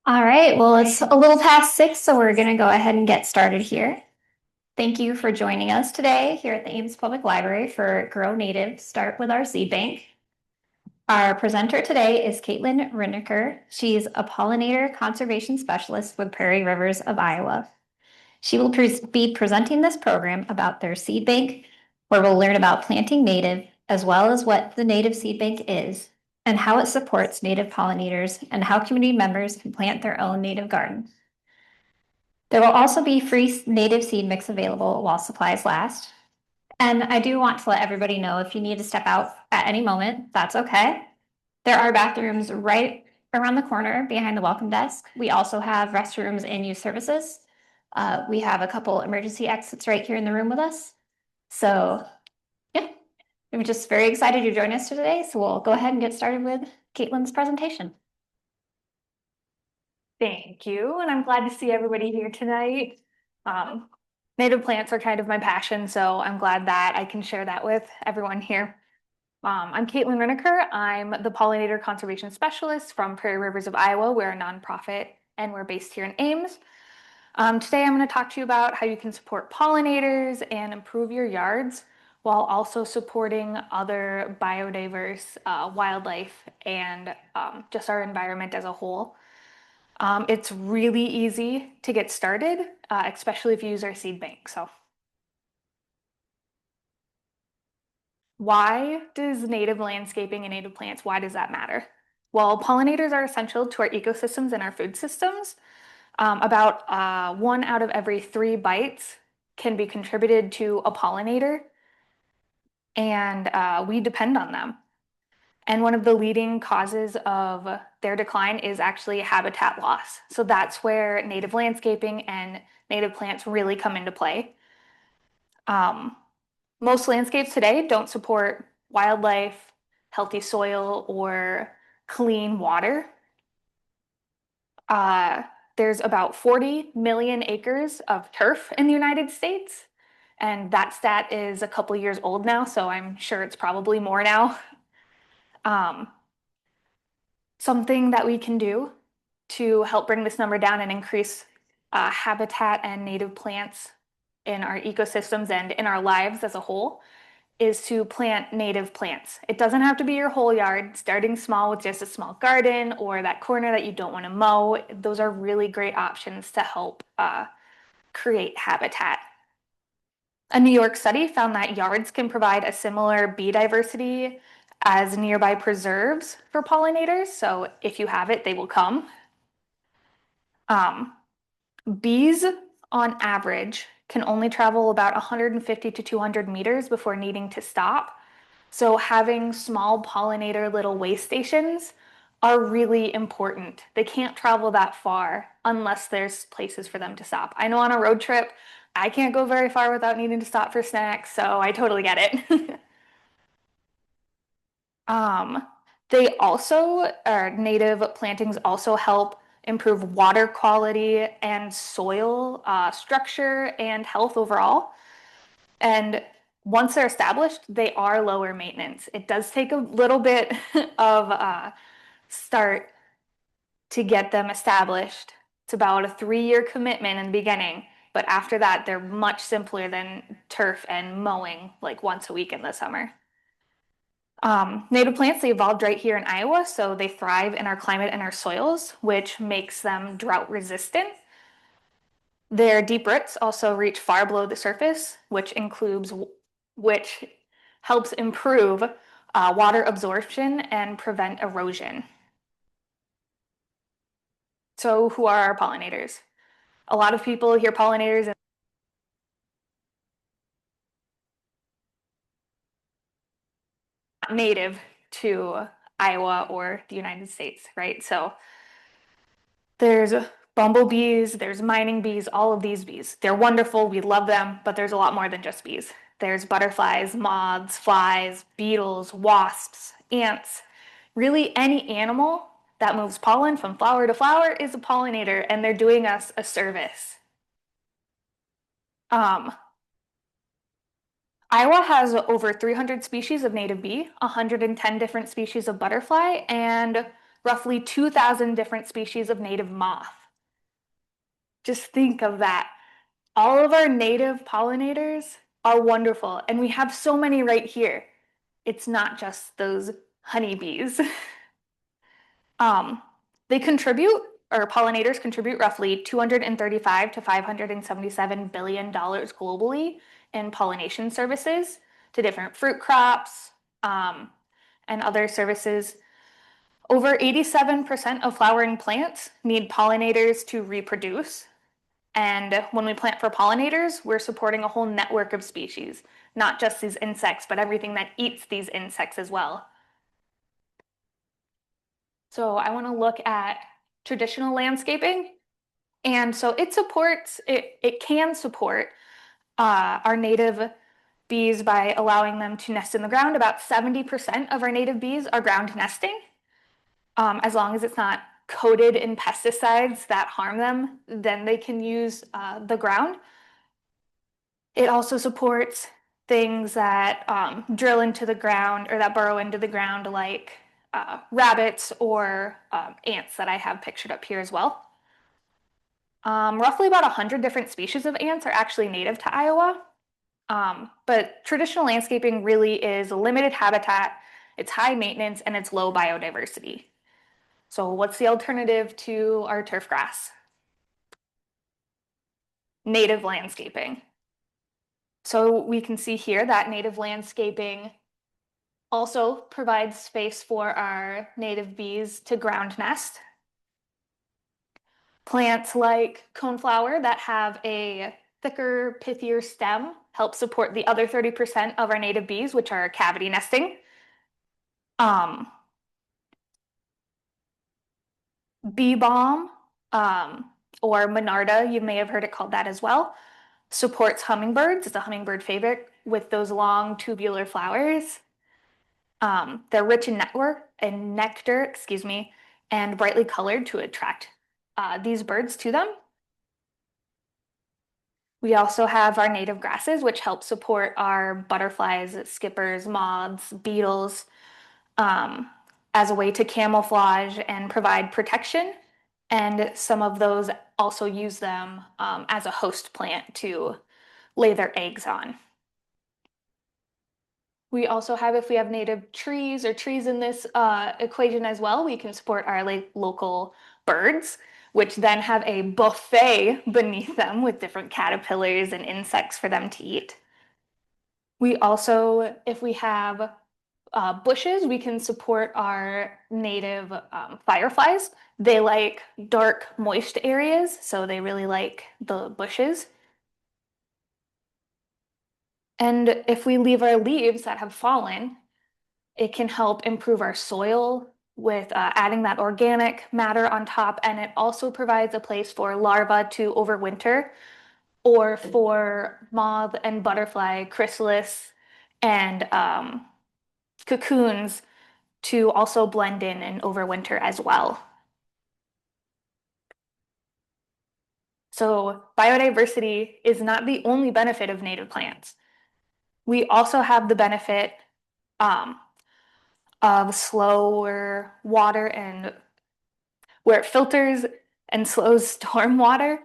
All right, well, it's a little past 6, so we're going to go ahead and get started here. Thank you for joining us today here at the Ames Public Library for Grow Native Start with Our Seed Bank. Our presenter today is Katelyn Rinicker. She's a Pollinator Conservation Specialist with Prairie Rivers of Iowa. She will be presenting this program about their seed bank, where we'll learn about planting native, as well as what the native seed bank is, and how it supports native pollinators, and how community members can plant their own native garden. There will also be free native seed mix available while supplies last. And I do want to let everybody know if you need to step out at any moment, that's okay. There are bathrooms right around the corner behind the welcome desk. We also have restrooms and youth services. We have a couple emergency exits right here in the room with us. So yeah, I'm just very excited to join us today. So we'll go ahead and get started with Katelyn's presentation. Thank you, and I'm glad to see everybody here tonight. Native plants are kind of my passion, so I'm glad that I can share that with everyone here. I'm Katelyn Rinicker. I'm the Pollinator Conservation Specialist from Prairie Rivers of Iowa. We're a nonprofit and we're based here in Ames. Today I'm going to talk to you about how you can support pollinators and improve your yards while also supporting other biodiverse wildlife and just our environment as a whole. It's really easy to get started, especially if you use our seed bank. So why does native landscaping and native plants, why does that matter? Well, pollinators are essential to our ecosystems and our food systems. About 1 out of every 3 bites can be contributed to a pollinator, and we depend on them. And one of the leading causes of their decline is actually habitat loss. So that's where native landscaping and native plants really come into play. Most landscapes today don't support wildlife, healthy soil, or clean water. There's about 40 million acres of turf in the United States, and that stat is a couple years old now, so I'm sure it's probably more now. Something that we can do to help bring this number down and increase habitat and native plants in our ecosystems and in our lives as a whole is to plant native plants. It doesn't have to be your whole yard. Starting small with just a small garden or that corner that you don't want to mow, those are really great options to help create habitat. A New York study found that yards can provide a similar bee diversity as nearby preserves for pollinators. So if you have it, they will come. Bees on average can only travel about 150 to 200 meters before needing to stop. So having small pollinator little way stations are really important. They can't travel that far unless there's places for them to stop. I know on a road trip, I can't go very far without needing to stop for snacks, so I totally get it. They also, native plantings also help improve water quality and soil structure and health overall. And once they're established, they are lower maintenance. It does take a little bit of start to get them established. It's about a 3-year commitment in the beginning, but after that, they're much simpler than turf and mowing like once a week in the summer. Native plants, they evolved right here in Iowa, so they thrive in our climate and our soils, which makes them drought resistant. Their deep roots also reach far below the surface, which helps improve water absorption and prevent erosion. So who are our pollinators? A lot of people hear pollinators and not native to Iowa or the United States, right? So there's bumblebees, there's mining bees, all of these bees. They're wonderful, we love them, but there's a lot more than just bees. There's butterflies, moths, flies, beetles, wasps, ants. Really any animal that moves pollen from flower to flower is a pollinator, and they're doing us a service. Iowa has over 300 species of native bee, 110 different species of butterfly, and roughly 2,000 different species of native moth. Just think of that. All of our native pollinators are wonderful, and we have so many right here. It's not just those honeybees. They contribute, or pollinators contribute roughly $235 to $577 billion globally in pollination services to different fruit crops and other services. Over 87% of flowering plants need pollinators to reproduce. And when we plant for pollinators, we're supporting a whole network of species, not just these insects, but everything that eats these insects as well. So I want to look at traditional landscaping. And so it can support our native bees by allowing them to nest in the ground. About 70% of our native bees are ground nesting. As long as it's not coated in pesticides that harm them, then they can use the ground. It also supports things that drill into the ground or that burrow into the ground, like rabbits or ants that I have pictured up here as well. Roughly about 100 different species of ants are actually native to Iowa. But traditional landscaping really is a limited habitat, it's high maintenance, and it's low biodiversity. So what's the alternative to our turf grass? Native landscaping. So we can see here that native landscaping also provides space for our native bees to ground nest. Plants like coneflower that have a thicker, pithier stem help support the other 30% of our native bees, which are cavity nesting. Bee balm, or Monarda, you may have heard it called that as well, supports hummingbirds. It's a hummingbird favorite with those long tubular flowers. They're rich in nectar, and brightly colored to attract these birds to them. We also have our native grasses, which help support our butterflies, skippers, moths, beetles, as a way to camouflage and provide protection. And some of those also use them as a host plant to lay their eggs on. We also have, if we have native trees or trees in this equation as well, we can support our local birds, which then have a buffet beneath them with different caterpillars and insects for them to eat. We also, if we have bushes, we can support our native fireflies. They like dark, moist areas, so they really like the bushes. And if we leave our leaves that have fallen, it can help improve our soil with adding that organic matter on top, and it also provides a place for larvae to overwinter, or for moth and butterfly chrysalis and cocoons to also blend in and overwinter as well. So biodiversity is not the only benefit of native plants. We also have the benefit of slower water and where it filters and slows storm water.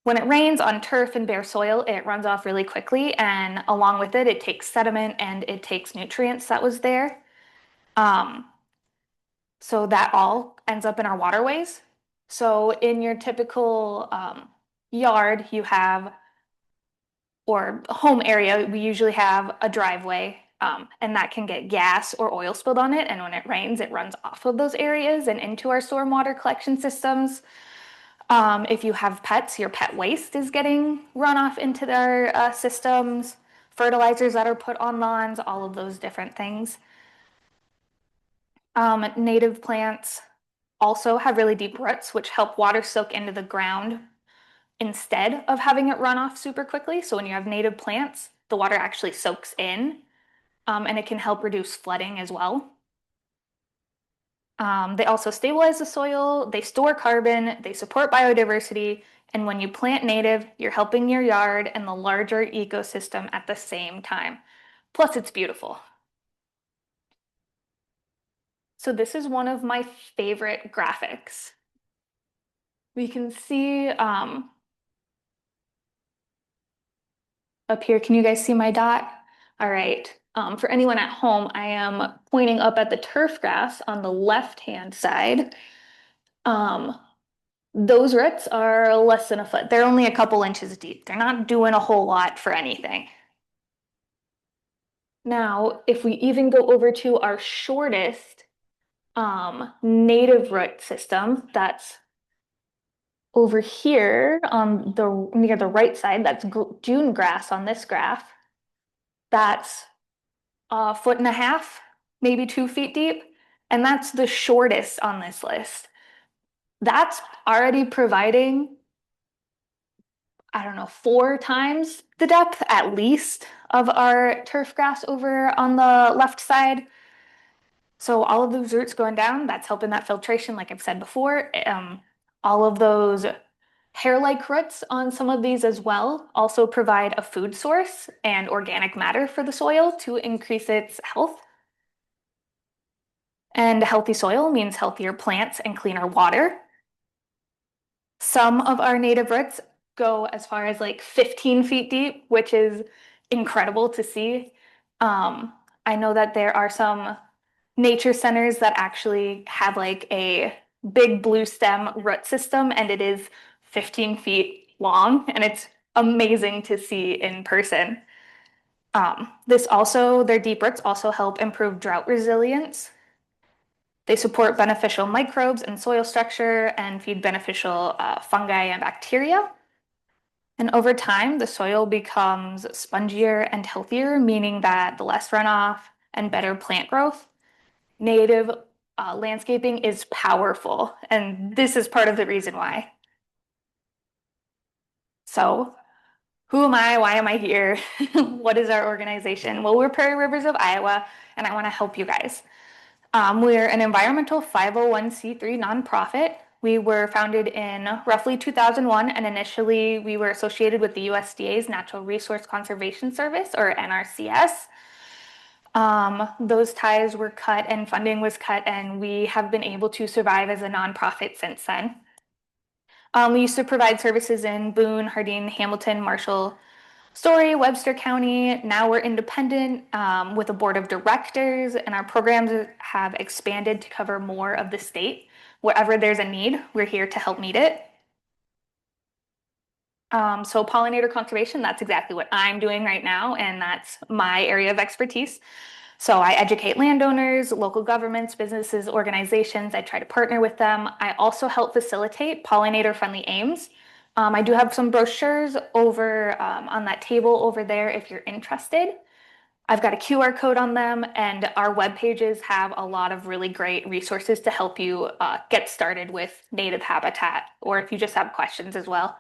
When it rains on turf and bare soil, it runs off really quickly, and along with it, it takes sediment and it takes nutrients that was there. So that all ends up in our waterways. So in your typical yard, you have, or home area, we usually have a driveway, and that can get gas or oil spilled on it. And when it rains, it runs off of those areas and into our stormwater collection systems. If you have pets, your pet waste is getting run off into their systems, fertilizers that are put on lawns, all of those different things. Native plants also have really deep roots, which help water soak into the ground instead of having it run off super quickly. So when you have native plants, the water actually soaks in, and it can help reduce flooding as well. They also stabilize the soil, they store carbon, they support biodiversity, and when you plant native, you're helping your yard and the larger ecosystem at the same time. Plus, it's beautiful. So this is one of my favorite graphics. We can see up here, can you guys see my dot? All right. For anyone at home, I am pointing up at the turf grass on the left-hand side. Um, those roots are less than a foot. They're only a couple inches deep. They're not doing a whole lot for anything. Now, if we even go over to our shortest native root system, that's over here on the near the right side, that's June grass on this graph. That's a foot and a half, maybe 2 feet deep, and that's the shortest on this list. That's already providing, I don't know, 4 times the depth at least of our turf grass over on the left side. So all of those roots going down, that's helping that filtration, like I've said before. All of those hair-like roots on some of these as well also provide a food source and organic matter for the soil to increase its health. And a healthy soil means healthier plants and cleaner water. Some of our native roots go as far as like 15 feet deep, which is incredible to see. I know that there are some nature centers that actually have like a big blue stem root system, and it is 15 feet long, and it's amazing to see in person. Their deep roots also help improve drought resilience. They support beneficial microbes and soil structure and feed beneficial fungi and bacteria. And over time, the soil becomes spongier and healthier, meaning that the less runoff and better plant growth. Native landscaping is powerful, and this is part of the reason why. So, who am I? Why am I here? What is our organization? Well, we're Prairie Rivers of Iowa, and I want to help you guys. We're an environmental 501(c)(3) nonprofit. We were founded in roughly 2001, and initially we were associated with the USDA's Natural Resource Conservation Service, or NRCS. Those ties were cut and funding was cut, and we have been able to survive as a nonprofit since then. We used to provide services in Boone, Hardin, Hamilton, Marshall, Story, Webster County. Now we're independent with a board of directors, and our programs have expanded to cover more of the state. Wherever there's a need, we're here to help meet it. So pollinator conservation, that's exactly what I'm doing right now, and that's my area of expertise. So I educate landowners, local governments, businesses, organizations. I try to partner with them. I also help facilitate pollinator-friendly aims. I do have some brochures over on that table over there if you're interested. I've got a QR code on them, and our web pages have a lot of really great resources to help you get started with native habitat, or if you just have questions as well.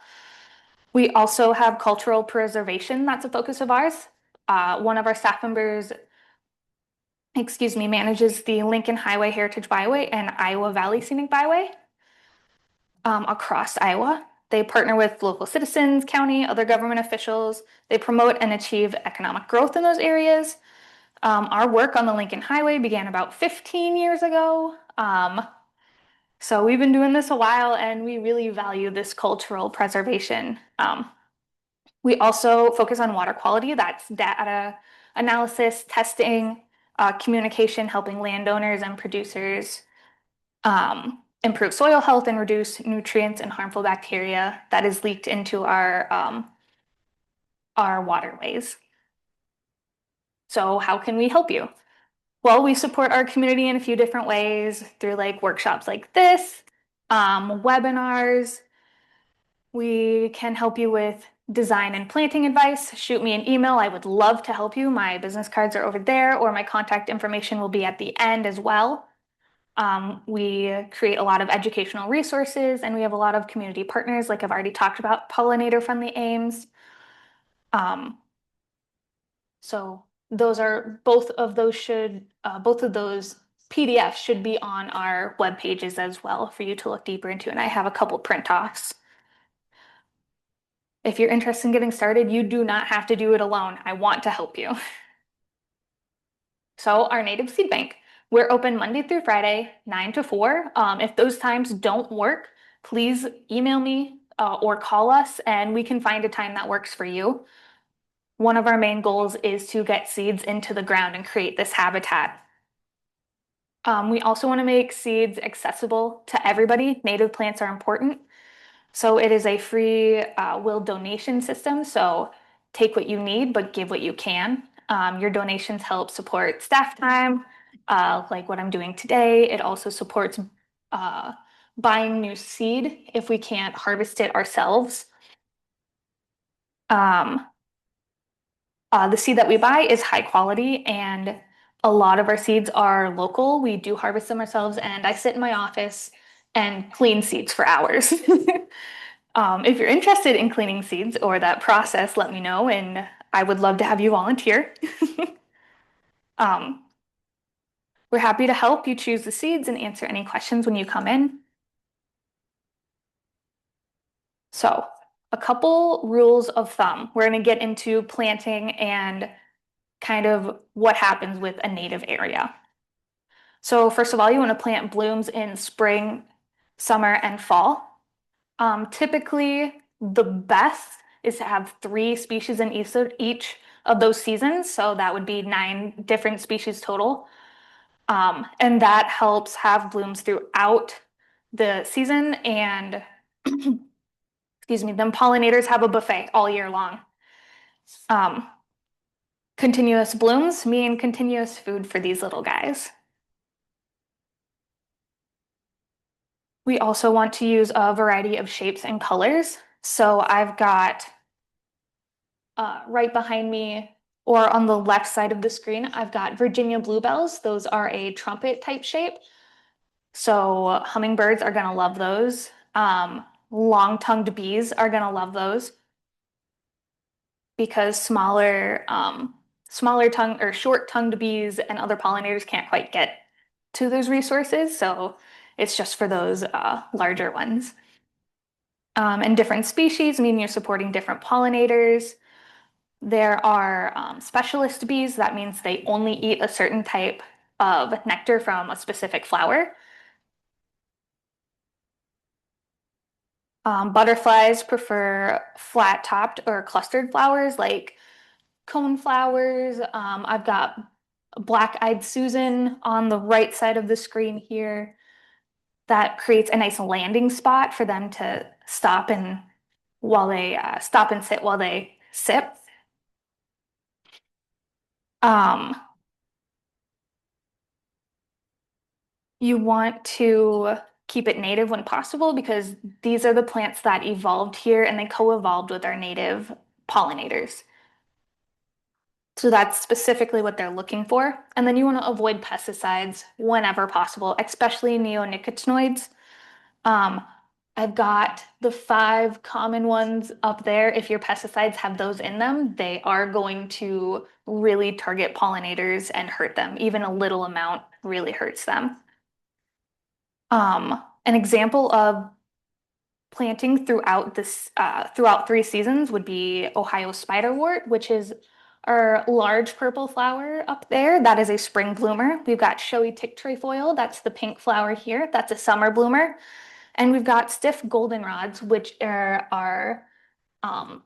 We also have cultural preservation. That's a focus of ours. One of our staff members manages the Lincoln Highway Heritage Byway and Iowa Valley Scenic Byway across Iowa. They partner with local citizens, county, other government officials. They promote and achieve economic growth in those areas. Our work on the Lincoln Highway began about 15 years ago. So we've been doing this a while, and we really value this cultural preservation. We also focus on water quality. That's data analysis, testing, communication, helping landowners and producers improve soil health and reduce nutrients and harmful bacteria that is leaked into our waterways. So how can we help you? Well, we support our community in a few different ways through like workshops like this, webinars. We can help you with design and planting advice. Shoot me an email. I would love to help you. My business cards are over there, or my contact information will be at the end as well. We create a lot of educational resources, and we have a lot of community partners, like I've already talked about, pollinator-friendly aims. So those are both of those PDFs should be on our web pages as well for you to look deeper into, and I have a couple print offs. If you're interested in getting started, you do not have to do it alone. I want to help you. So our native seed bank. We're open Monday through Friday, 9 to 4. If those times don't work, please email me or call us and we can find a time that works for you. One of our main goals is to get seeds into the ground and create this habitat. We also want to make seeds accessible to everybody. Native plants are important. So it is a free will donation system. So take what you need, but give what you can. Your donations help support staff time, like what I'm doing today. It also supports uh, buying new seed if we can't harvest it ourselves. Um, the seed that we buy is high quality and a lot of our seeds are local. We do harvest them ourselves, and I sit in my office and clean seeds for hours. If you're interested in cleaning seeds or that process, let me know, and I would love to have you volunteer. Um, we're happy to help you choose the seeds and answer any questions when you come in. So, a couple rules of thumb. We're going to get into planting and kind of what happens with a native area. So, first of all, you want to plant blooms in spring, summer, and fall. Typically, the best is to have 3 species in each of those seasons. So that would be 9 different species total. And that helps have blooms throughout the season. And excuse me, then pollinators have a buffet all year long. Um, Continuous blooms mean continuous food for these little guys. We also want to use a variety of shapes and colors. So I've got right behind me or on the left side of the screen, I've got Virginia bluebells. Those are a trumpet type shape. So hummingbirds are gonna love those. Long-tongued bees are gonna love those because smaller tongue or short-tongued bees and other pollinators can't quite get to those resources. So it's just for those larger ones. And different species mean you're supporting different pollinators. There are specialist bees. That means they only eat a certain type of nectar from a specific flower. Butterflies prefer flat-topped or clustered flowers like cone flowers. I've got black-eyed Susan on the right side of the screen here. That creates a nice landing spot for them to stop and stop and sit while they sip. Um, You want to keep it native when possible because these are the plants that evolved here and they co-evolved with our native pollinators. So that's specifically what they're looking for. And then you want to avoid pesticides whenever possible, especially neonicotinoids. Um, I've got the 5 common ones up there. If your pesticides have those in them, they are going to really target pollinators and hurt them. Even a little amount really hurts them. An example of planting throughout 3 seasons would be Ohio spiderwort, which is our large purple flower up there. That is a spring bloomer. We've got showy tick trefoil. That's the pink flower here. That's a summer bloomer. And we've got stiff goldenrods, which are um,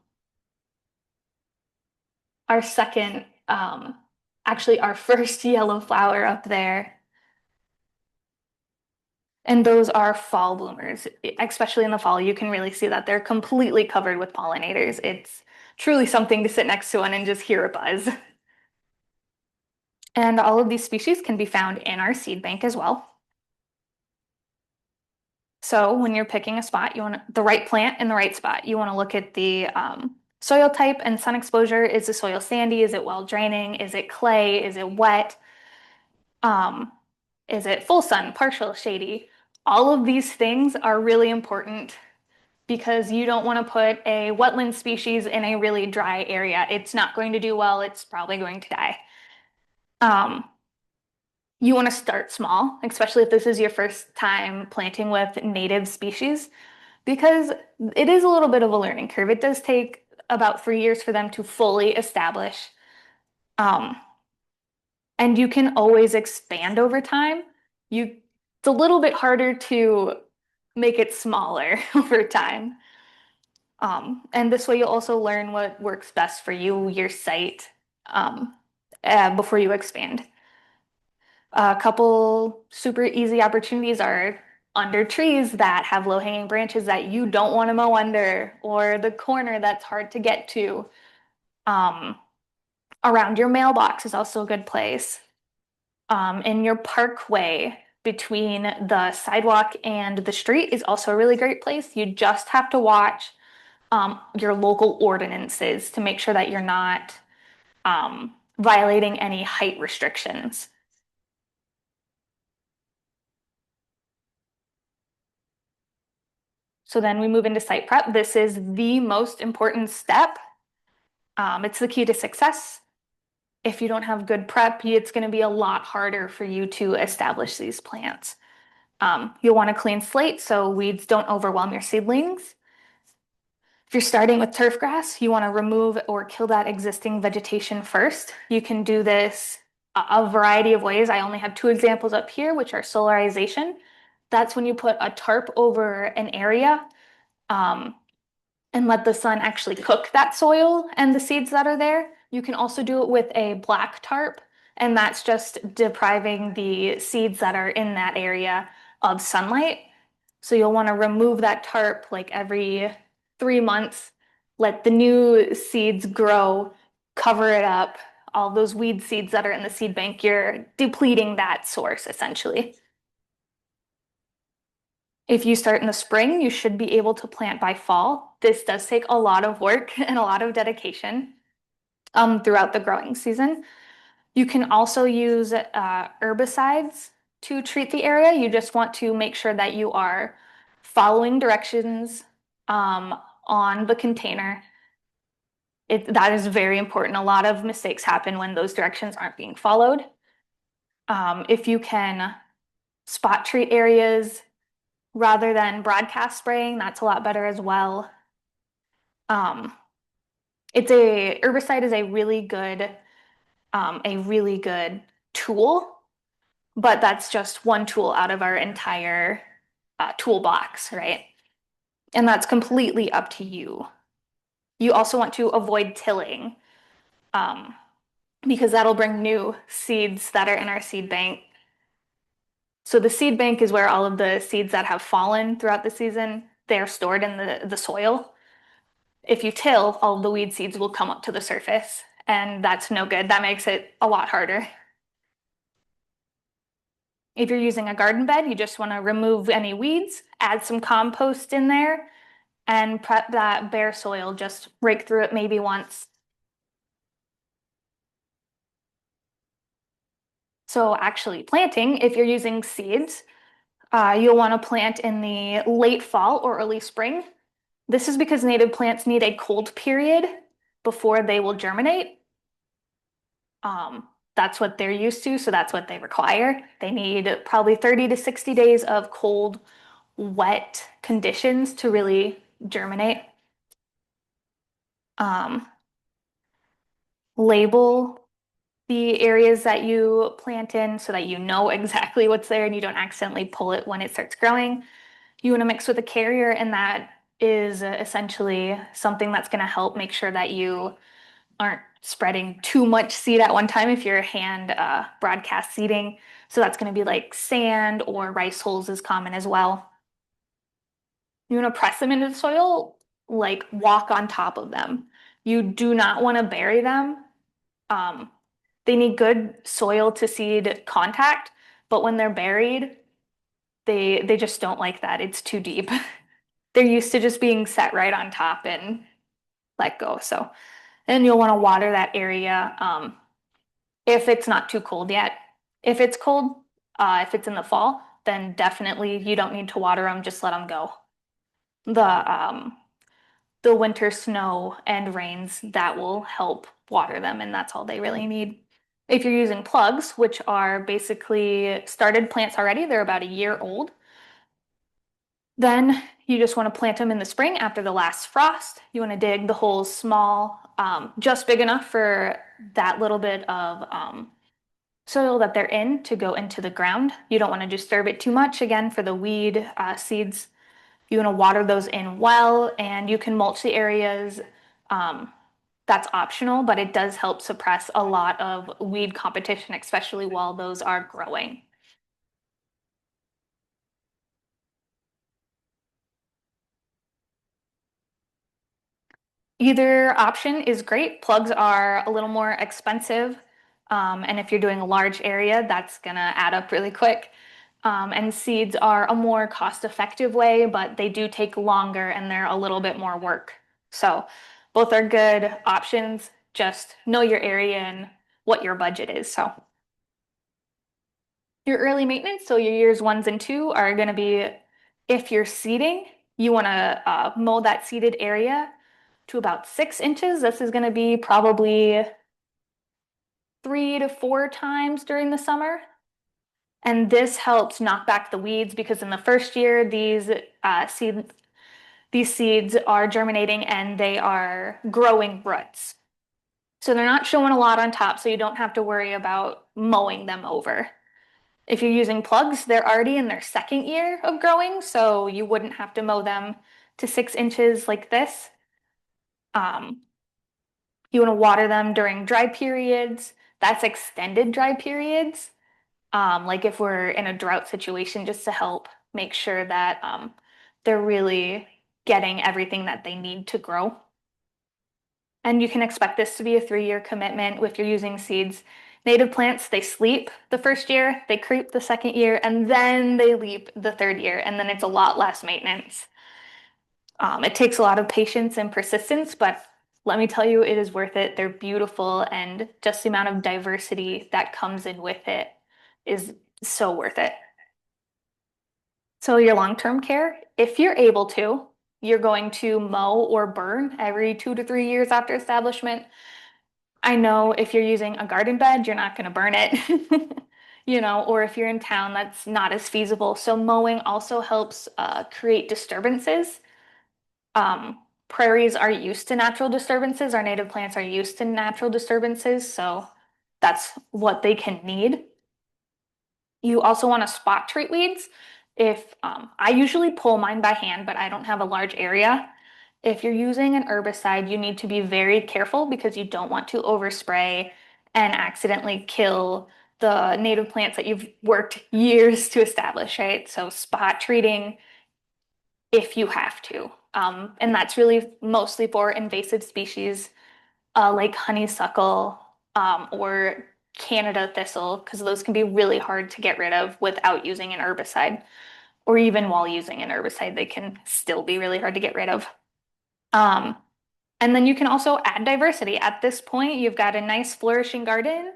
our second, actually our first yellow flower up there. And those are fall bloomers, especially in the fall. You can really see that they're completely covered with pollinators. It's truly something to sit next to one and just hear a buzz. And all of these species can be found in our seed bank as well. So when you're picking a spot, you want the right plant in the right spot. You want to look at the soil type and sun exposure. Is the soil sandy? Is it well draining? Is it clay? Is it wet? Um, is it full sun, partial, shady? All of these things are really important because you don't want to put a wetland species in a really dry area. It's not going to do well. It's probably going to die. You want to start small, especially if this is your first time planting with native species, because it is a little bit of a learning curve. It does take about 3 years for them to fully establish. Um, and you can always expand over time. It's a little bit harder to make it smaller over time. And this way you'll also learn what works best for you, your site, um, before you expand. A couple super easy opportunities are under trees that have low-hanging branches that you don't want to mow under, or the corner that's hard to get to. Um, Around your mailbox is also a good place. In your parkway between the sidewalk and the street is also a really great place. You just have to watch your local ordinances to make sure that you're not violating any height restrictions. So then we move into site prep. This is the most important step. It's the key to success. If you don't have good prep, it's going to be a lot harder for you to establish these plants. You'll want a clean slate so weeds don't overwhelm your seedlings. If you're starting with turf grass, you want to remove or kill that existing vegetation first. You can do this a variety of ways. I only have two examples up here, which are solarization. That's when you put a tarp over an area um, and let the sun actually cook that soil and the seeds that are there. You can also do it with a black tarp, and that's just depriving the seeds that are in that area of sunlight. So you'll want to remove that tarp like every 3 months, let the new seeds grow, cover it up. All those weed seeds that are in the seed bank, you're depleting that source essentially. If you start in the spring, you should be able to plant by fall. This does take a lot of work and a lot of dedication throughout the growing season. You can also use herbicides to treat the area. You just want to make sure that you are following directions on the container. That is very important. A lot of mistakes happen when those directions aren't being followed. If you can spot treat areas rather than broadcast spraying, that's a lot better as well. Um, Herbicide is a really good tool, but that's just one tool out of our entire toolbox, right? And that's completely up to you. You also want to avoid tilling um, because that'll bring new seeds that are in our seed bank. So the seed bank is where all of the seeds that have fallen throughout the season, they're stored in the soil. If you till, all of the weed seeds will come up to the surface, and that's no good. That makes it a lot harder. If you're using a garden bed, you just want to remove any weeds, add some compost in there, and prep that bare soil. Just rake through it maybe once. So actually planting, if you're using seeds, you'll want to plant in the late fall or early spring. This is because native plants need a cold period before they will germinate. That's what they're used to, so that's what they require. They need probably 30 to 60 days of cold, wet conditions to really germinate. Um, Label the areas that you plant in so that you know exactly what's there and you don't accidentally pull it when it starts growing. You want to mix with a carrier, and that is essentially something that's going to help make sure that you aren't spreading too much seed at one time if you're hand broadcast seeding. So that's going to be like sand or rice hulls is common as well. You want to press them into the soil, like walk on top of them. You do not want to bury them. Um, they need good soil to seed contact, but when they're buried, they just don't like that. It's too deep. They're used to just being set right on top and let go. So, and you'll want to water that area if it's not too cold yet. If it's cold, if it's in the fall, then definitely you don't need to water them. Just let them go. The the winter snow and rains that will help water them, and that's all they really need. If you're using plugs, which are basically started plants already, they're about a year old, then you just want to plant them in the spring after the last frost. You want to dig the holes small, just big enough for that little bit of soil that they're in to go into the ground. You don't want to disturb it too much. Again, for the weed seeds, you want to water those in well, and you can mulch the areas. Um, that's optional, but it does help suppress a lot of weed competition, especially while those are growing. Either option is great. Plugs are a little more expensive. And if you're doing a large area, that's gonna add up really quick. And seeds are a more cost-effective way, but they do take longer and they're a little bit more work. So both are good options. Just know your area and what your budget is. So your early maintenance, so your years ones and two are gonna be if you're seeding, you wanna mow that seeded area to about 6 inches. This is going to be probably 3 to 4 times during the summer. And this helps knock back the weeds because in the first year, these seeds are germinating and they are growing roots. So they're not showing a lot on top, so you don't have to worry about mowing them over. If you're using plugs, they're already in their second year of growing, so you wouldn't have to mow them to 6 inches like this. Um, You want to water them during dry periods. That's extended dry periods. Like if we're in a drought situation, just to help make sure that they're really getting everything that they need to grow. And you can expect this to be a 3-year commitment if you're using seeds. Native plants, they sleep the first year, they creep the second year, and then they leap the third year, and then it's a lot less maintenance. It takes a lot of patience and persistence, but let me tell you, it is worth it. They're beautiful, and just the amount of diversity that comes in with it is so worth it. So, your long-term care, if you're able to, you're going to mow or burn every 2 to 3 years after establishment. I know if you're using a garden bed, you're not going to burn it, or if you're in town, that's not as feasible. So, mowing also helps create disturbances. Prairies are used to natural disturbances. Our native plants are used to natural disturbances, so that's what they can need. You also want to spot treat weeds. If I usually pull mine by hand, but I don't have a large area. If you're using an herbicide, you need to be very careful because you don't want to overspray and accidentally kill the native plants that you've worked years to establish, right? So spot treating if you have to. And that's really mostly for invasive species like honeysuckle or Canada thistle, because those can be really hard to get rid of without using an herbicide. Or even while using an herbicide, they can still be really hard to get rid of. Um, and then you can also add diversity. At this point, you've got a nice flourishing garden,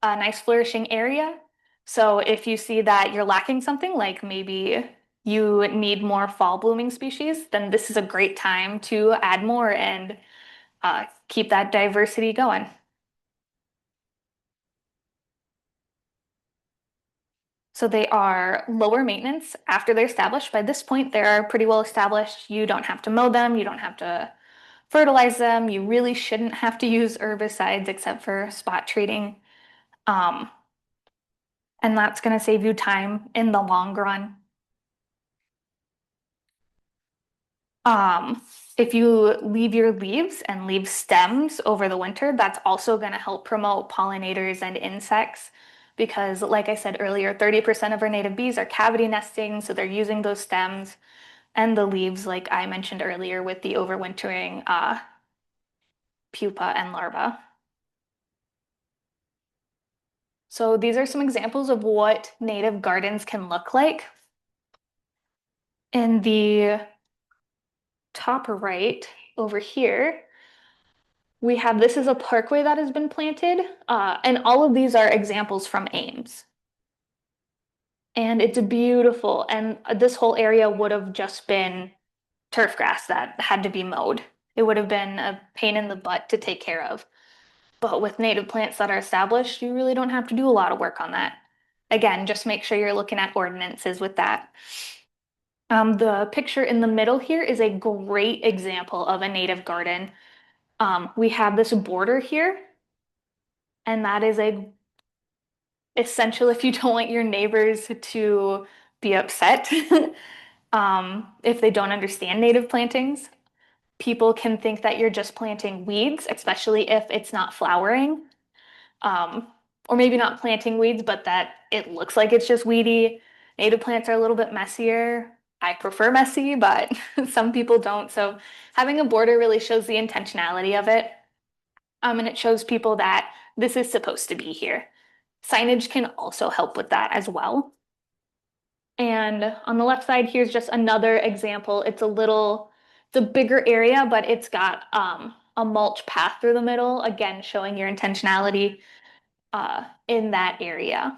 a nice flourishing area. So if you see that you're lacking something, like maybe you need more fall blooming species, then this is a great time to add more and keep that diversity going. So they are lower maintenance after they're established. By this point, they're pretty well established. You don't have to mow them, you don't have to fertilize them. You really shouldn't have to use herbicides except for spot treating. Um, and that's going to save you time in the long run. Um, if you leave your leaves and leave stems over the winter, that's also going to help promote pollinators and insects because, like I said earlier, 30% of our native bees are cavity nesting, so they're using those stems and the leaves, like I mentioned earlier, with the overwintering pupa and larva. So these are some examples of what native gardens can look like. In the top right over here, we have this is a parkway that has been planted, and all of these are examples from Ames. And it's beautiful, and this whole area would have just been turf grass that had to be mowed. It would have been a pain in the butt to take care of. But with native plants that are established, you really don't have to do a lot of work on that. Again, just make sure you're looking at ordinances with that. The picture in the middle here is a great example of a native garden. We have this border here, and that is a essential if you don't want your neighbors to be upset if they don't understand native plantings. People can think that you're just planting weeds, especially if it's not flowering. Um, or maybe not planting weeds, but that it looks like it's just weedy. Native plants are a little bit messier. I prefer messy, but some people don't. So having a border really shows the intentionality of it. And it shows people that this is supposed to be here. Signage can also help with that as well. And on the left side, here's just another example. It's a bigger area, but it's got a mulch path through the middle, again, showing your intentionality in that area.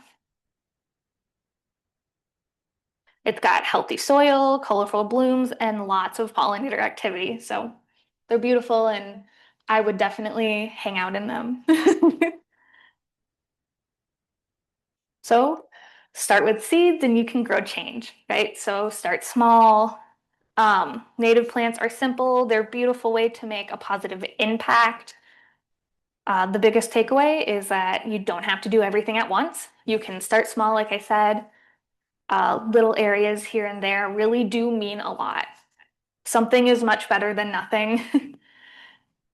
It's got healthy soil, colorful blooms, and lots of pollinator activity. So they're beautiful, and I would definitely hang out in them. So start with seeds and you can grow change, right? So start small. Native plants are simple. They're a beautiful way to make a positive impact. The biggest takeaway is that you don't have to do everything at once. You can start small, like I said. Little areas here and there really do mean a lot. Something is much better than nothing.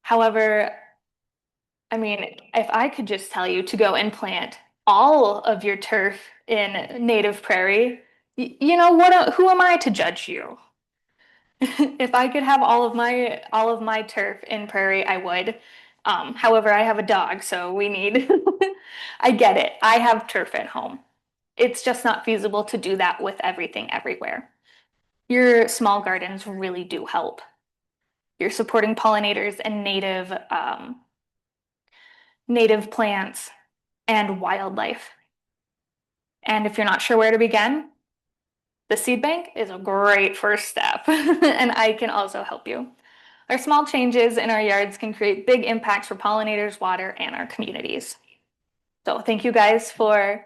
However, I mean, if I could just tell you to go and plant all of your turf in native prairie, you know what? Who am I to judge you? If I could have all of my turf in prairie, I would. However, I have a dog, so we need. I get it. I have turf at home. It's just not feasible to do that with everything everywhere. Your small gardens really do help. You're supporting pollinators and native plants and wildlife. And if you're not sure where to begin, the seed bank is a great first step, and I can also help you. Our small changes in our yards can create big impacts for pollinators, water, and our communities. So thank you guys for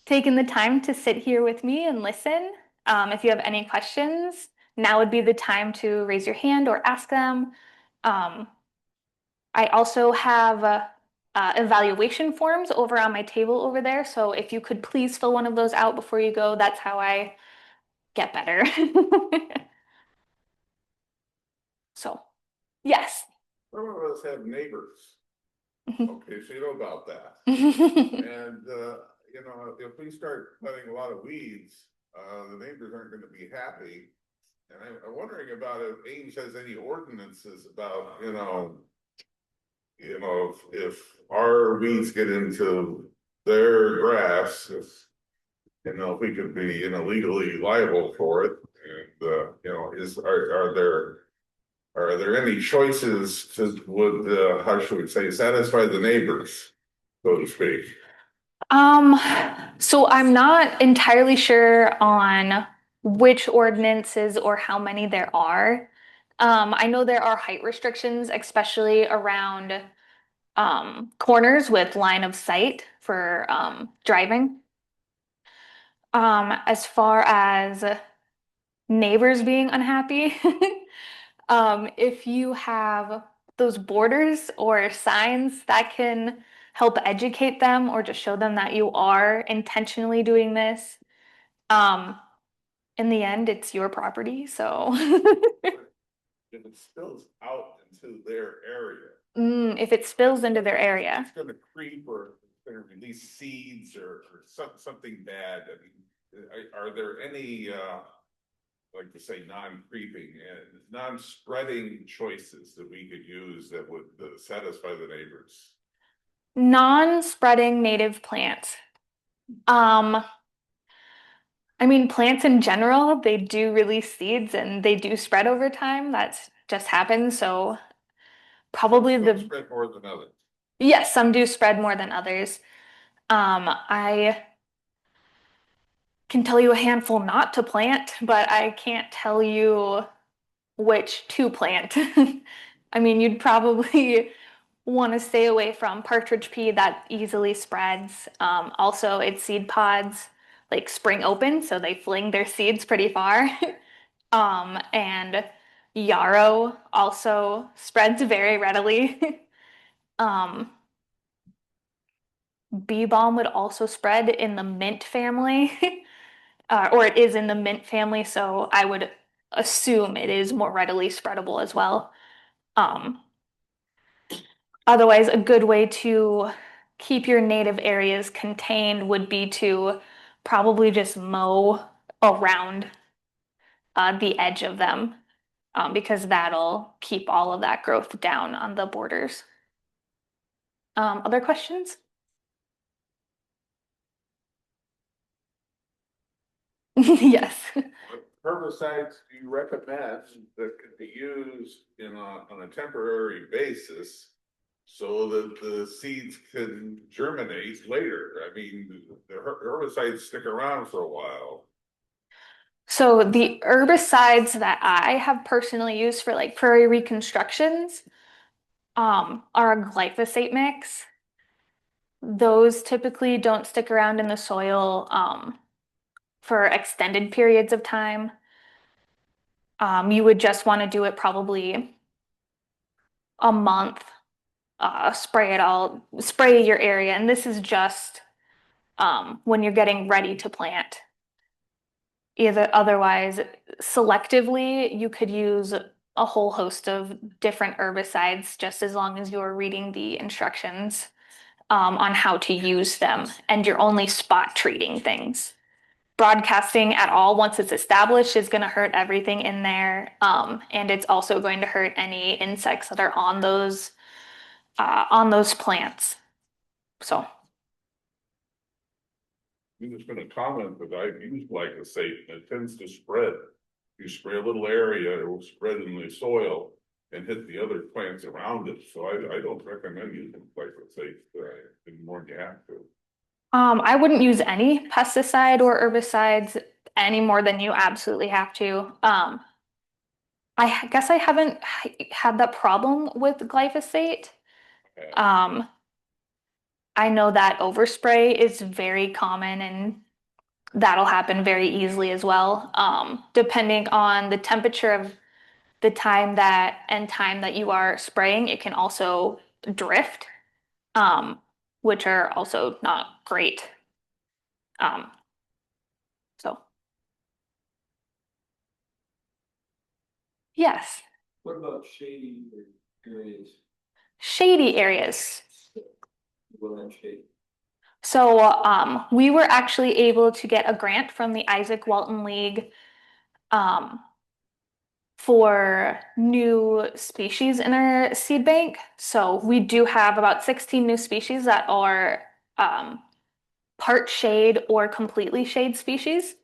taking the time to sit here with me and listen. If you have any questions, now would be the time to raise your hand or ask them. Um, I also have evaluation forms over on my table over there. So if you could please fill one of those out before you go, that's how I get better. So, yes. Some of us have neighbors. Okay, so you know about that. And, if we start cutting a lot of weeds, the neighbors aren't gonna be happy. And I'm wondering about if Ames has any ordinances about, if our weeds get into their grass, if we could be, legally liable for it. And, are there any choices how should we say, satisfy the neighbors, so to speak? Um, so I'm not entirely sure on which ordinances or how many there are. I know there are height restrictions, especially around corners with line of sight for driving. As far as neighbors being unhappy, if you have those borders or signs that can help educate them or just show them that you are intentionally doing this, um, in the end, it's your property, so If it spills out into their area. if it spills into their area. It's gonna creep or it's gonna release seeds or something bad. I mean, are there any, like to say, non-creeping and non-spreading choices that we could use that would satisfy the neighbors? Non-spreading native plants. Um, I mean, plants in general, they do release seeds and they do spread over time. That's just happens. So probably Some spread more than others. yes, some do spread more than others. I can tell you a handful not to plant, but I can't tell you which to plant. I mean, you'd probably want to stay away from partridge pea that easily spreads. Also, its seed pods like spring open, so they fling their seeds pretty far. And yarrow also spreads very readily. Um, bee balm would also spread in the mint family, or it is in the mint family, so I would assume it is more readily spreadable as well. Um, Otherwise, a good way to keep your native areas contained would be to probably just mow around the edge of them, because that'll keep all of that growth down on the borders. Other questions? Yes. What herbicides do you recommend that could be used on a temporary basis so that the seeds can germinate later? I mean, the herbicides stick around for a while. So the herbicides that I have personally used for like prairie reconstructions, are a glyphosate mix. Those typically don't stick around in the soil, for extended periods of time. You would just want to do it probably a month, spray your area. And this is just when you're getting ready to plant. Either otherwise, selectively, you could use a whole host of different herbicides just as long as you're reading the instructions on how to use them and you're only spot treating things. Broadcasting at all once it's established is going to hurt everything in there, and it's also going to hurt any insects that are on those plants. So There's been a comment that I've used glyphosate and it tends to spread. You spray a little area, it will spread in the soil and hit the other plants around it. So I don't recommend using glyphosate any more than you have to. I wouldn't use any pesticide or herbicides any more than you absolutely have to. I guess I haven't had that problem with glyphosate. Okay. I know that overspray is very common and that'll happen very easily as well. Depending on the temperature of the time that you are spraying, it can also drift, which are also not great. Um, so yes, What about shady areas? shady areas. Will that shade? So we were actually able to get a grant from the Isaac Walton League, for new species in our seed bank. So we do have about 16 new species that are part shade or completely shade species.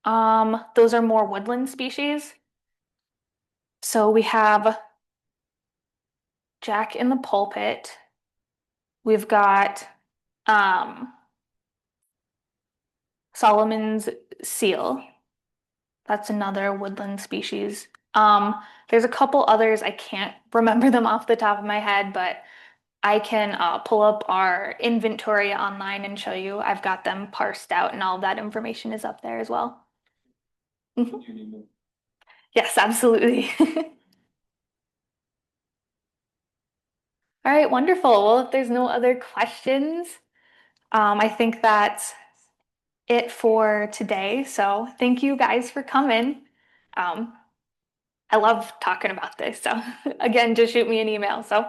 Those are more woodland species. So we have Jack in the Pulpit. We've got Solomon's seal. That's another woodland species. There's a couple others. I can't remember them off the top of my head, but I can pull up our inventory online and show you. I've got them parsed out and all of that information is up there as well. Mhm. Yes, absolutely. All right, wonderful. Well, if there's no other questions, I think that's it for today. So thank you guys for coming. I love talking about this. So again, just shoot me an email. So.